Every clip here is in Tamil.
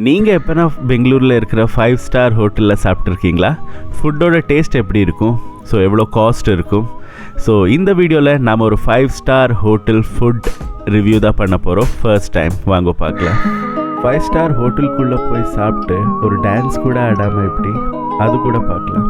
நீங்கள் எப்போனா பெங்களூரில் இருக்கிற 5-ஸ்டார் ஹோட்டலில் சாப்பிட்ருக்கீங்களா? ஃபுட்டோட டேஸ்ட் எப்படி இருக்கும்? ஸோ எவ்வளோ காஸ்ட் இருக்கும்? ஸோ இந்த வீடியோவில் நாம் ஒரு 5-ஸ்டார் ஹோட்டல் ஃபுட் ரிவ்யூ தான் பண்ண போகிறோம். ஃபர்ஸ்ட் டைம் வாங்க பார்க்கலாம். 5-ஸ்டார் ஹோட்டலுக்குள்ளே போய் சாப்பிட்டு ஒரு டான்ஸ் கூட ஆடாமல் எப்படி, அது கூட பார்க்கலாம்.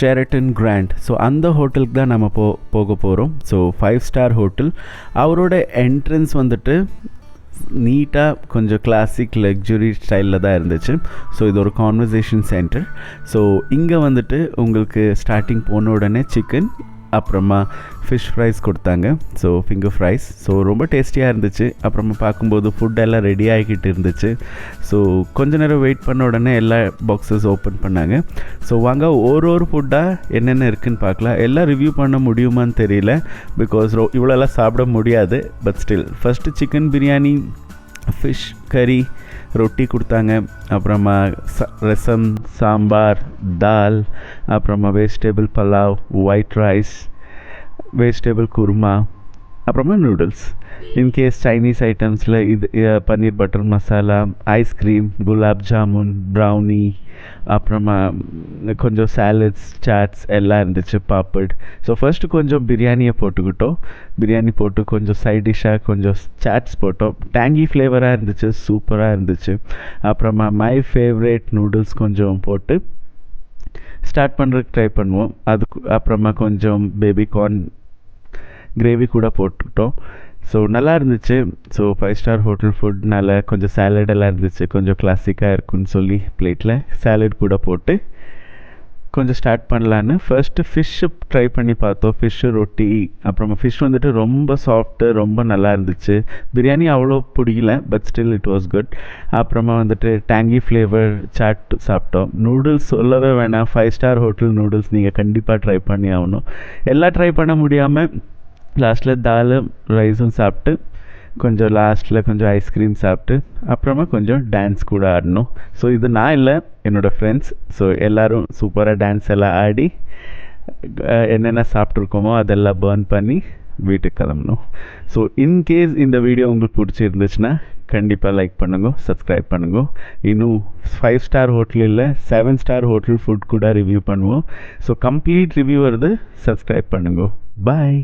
Sheraton grand. ஸோ அந்த ஹோட்டலுக்கு தான் நம்ம போக போகிறோம். ஸோ 5-ஸ்டார் ஹோட்டல். அவரோட என்ட்ரன்ஸ் வந்துட்டு நீட்டாக கொஞ்சம் கிளாசிக் லக்ஸுரி ஸ்டைலில் தான் இருந்துச்சு. ஸோ இது ஒரு கான்வர்சேஷன் சென்டர். ஸோ இங்கே வந்துட்டு உங்களுக்கு ஸ்டார்டிங் போன உடனே சிக்கன், அப்புறமா ஃபிஷ் ஃப்ரைஸ் கொடுத்தாங்க. So finger fries. ஸோ ரொம்ப டேஸ்டியாக இருந்துச்சு. அப்புறமா பார்க்கும்போது ஃபுட்டெல்லாம் ரெடி ஆகிக்கிட்டு இருந்துச்சு. ஸோ கொஞ்ச நேரம் வெயிட் பண்ண உடனே எல்லா பாக்ஸஸ் ஓப்பன் பண்ணாங்க. ஸோ வாங்க ஒரு ஃபுட்டாக என்னென்ன இருக்குதுன்னு பார்க்கலாம். எல்லாம் ரிவ்யூ பண்ண முடியுமான்னு தெரியல, பிகாஸ் இவ்வளோலாம் சாப்பிட முடியாது. But still first chicken biryani, fish கறி, ரொட்டி கொடுத்தாங்க. அப்புறமா ரசம், சாம்பார், தால், அப்புறமா vegetable pulao, white rice, vegetable kurma, அப்புறமா நூடுல்ஸ். இன்கேஸ் சைனீஸ் ஐட்டம்ஸில் இது paneer butter masala, ice cream, gulab jamun, brownie, அப்புறமா கொஞ்சம் சாலட்ஸ், சாட்ஸ் எல்லாம் இருந்துச்சு, பாப்பட். ஸோ ஃபஸ்ட்டு கொஞ்சம் பிரியாணியை போட்டுக்கிட்டோம். பிரியாணி போட்டு கொஞ்சம் சைட் டிஷ்ஷாக கொஞ்சம் சாட்ஸ் போட்டோம். டேங்கி ஃப்ளேவராக இருந்துச்சு, சூப்பராக இருந்துச்சு. அப்புறமா மை ஃபேவரேட் நூடுல்ஸ் கொஞ்சம் போட்டு ஸ்டார்ட் பண்ணுறதுக்கு ட்ரை பண்ணுவோம். அதுக்கு அப்புறமா கொஞ்சம் பேபிகார்ன் கிரேவி கூட போட்டுக்கிட்டோம். ஸோ நல்லா இருந்துச்சு. ஸோ 5-ஸ்டார் ஹோட்டல் ஃபுட்னால கொஞ்சம் சாலடெல்லாம் இருந்துச்சு, கொஞ்சம் கிளாசிக்காக இருக்குன்னு சொல்லி பிளேட்டில் சாலட் கூட போட்டு கொஞ்சம் ஸ்டார்ட் பண்ணலான்னு ஃபர்ஸ்ட்டு ஃபிஷ்ஷு ட்ரை பண்ணி பார்த்தோம். ஃபிஷ்ஷு, ரொட்டி, அப்புறமா ஃபிஷ் வந்துட்டு ரொம்ப சாஃப்ட்டு, ரொம்ப நல்லா இருந்துச்சு. பிரியாணி அவ்வளோ பிடிக்கல, but still it was good. அப்புறமா வந்துட்டு டேங்கி ஃப்ளேவர் சாட் சாப்பிட்டோம். நூடுல்ஸ் சொல்லவே வேணாம், 5-ஸ்டார் ஹோட்டல் நூடுல்ஸ் நீங்கள் கண்டிப்பாக ட்ரை பண்ணி ஆகணும். எல்லாம் ட்ரை பண்ண முடியாமல் லாஸ்ட்டில் தாலும் ரைஸும் சாப்பிட்டு கொஞ்சம் லாஸ்ட்டில் கொஞ்சம் ஐஸ்கிரீம் சாப்பிட்டு அப்புறமா கொஞ்சம் டான்ஸ் கூட ஆடணும். ஸோ இது நான் இல்லை, என்னோடய ஃப்ரெண்ட்ஸ். ஸோ எல்லோரும் சூப்பராக டான்ஸ் எல்லாம் ஆடி என்னென்ன சாப்பிட்ருக்கோமோ அதெல்லாம் பர்ன் பண்ணி வீட்டுக்கு கிளம்பணும். ஸோ இன்கேஸ் இந்த வீடியோ உங்களுக்கு பிடிச்சிருந்துச்சுன்னா கண்டிப்பாக லைக் பண்ணுங்க, சப்ஸ்கிரைப் பண்ணுங்க. இன்னும் 5-ஸ்டார் ஹோட்டல் இல்லை, 7-ஸ்டார் ஹோட்டல் ஃபுட் கூட ரிவ்யூ பண்ணுவோம். ஸோ கம்ப்ளீட் ரிவ்யூ வருது, சப்ஸ்கிரைப் பண்ணுங்க. பாய்.